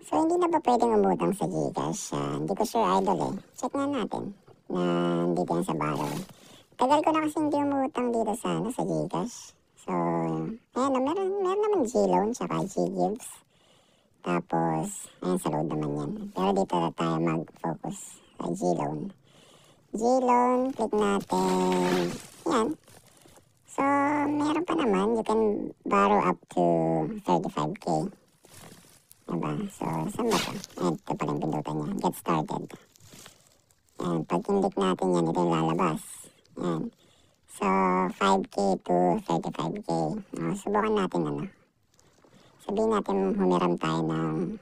So, hindi na ba pwedeng umutang sa GCash? Hindi ko sure, idol eh. Check nga natin na dito yan sa borrow. Tagal ko na kasi hindi umutang dito sa GCash. So, ayan, meron naman G-Loan tsaka G-Gives. Tapos, ayan, sa load naman yan. Pero dito na tayo mag-focus sa G-Loan. G-Loan, click natin. Yan. So, meron pa naman. You can borrow up to 35K. Diba? So, saan ba ito? Ayan, ito pala yung pindutan niya. Get started. Ayan, pag kinlik natin yan, ito yung lalabas. Ayan. So, 5K to 35K. Subukan natin sabihin natin humiram tayo ng...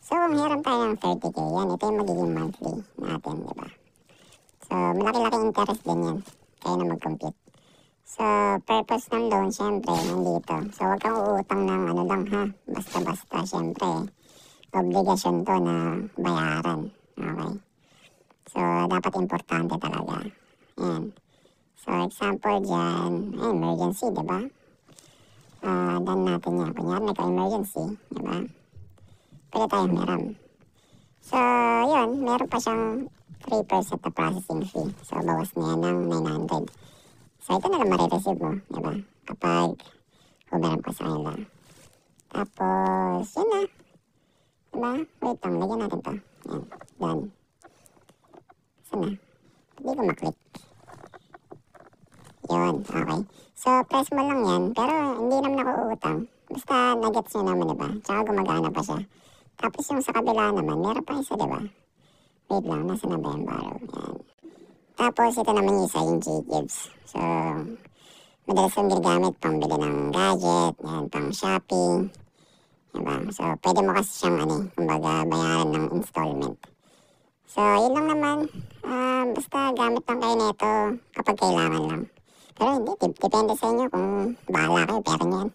So, kung hiram tayo ng 30K, yan, ito yung magiging monthly natin, diba? So, malaki-laki interest din yan. Kaya na mag-compute. So, purpose ng loan, syempre, nandito. So, huwag kang uutang ng ano lang ha. Basta-basta, syempre. Obligasyon to na bayaran. Okay? So, dapat importante talaga. Ayan. So, example dyan, emergency, diba? Dan natin yan. Kunyari, may ka-emergency, diba? Pwede tayo humiram. So, yun, meron pa siyang 3% na processing fee. So, bawas na yan ng 900. So, ito na lang marireceive mo, diba? Kapag humiram ka sa kanila. Tapos, yun na. Diba? Wait lang, lagyan natin to. Yan, done. Saan na? Hindi ko maklik. Yun, okay. So, press mo lang yan. Pero, hindi naman ako uutang. Basta, nagets nyo naman, diba? Tsaka gumagana pa siya. Tapos, yung sa kabila naman, meron pa isa, diba? Wait lang, nasa na ba yung borrow? Yan. Tapos, ito naman yung isa, yung G-Gives. So, madalas kong ginagamit pang bili ng gadget, yan, pang shopping. Diba? So, pwede mo kasi siyang, kumbaga, bayaran ng installment. So, yun lang naman. Basta gamit lang kayo nito kapag kailangan lang. Pero hindi, depende sa inyo kung bahala kayo, pero yan.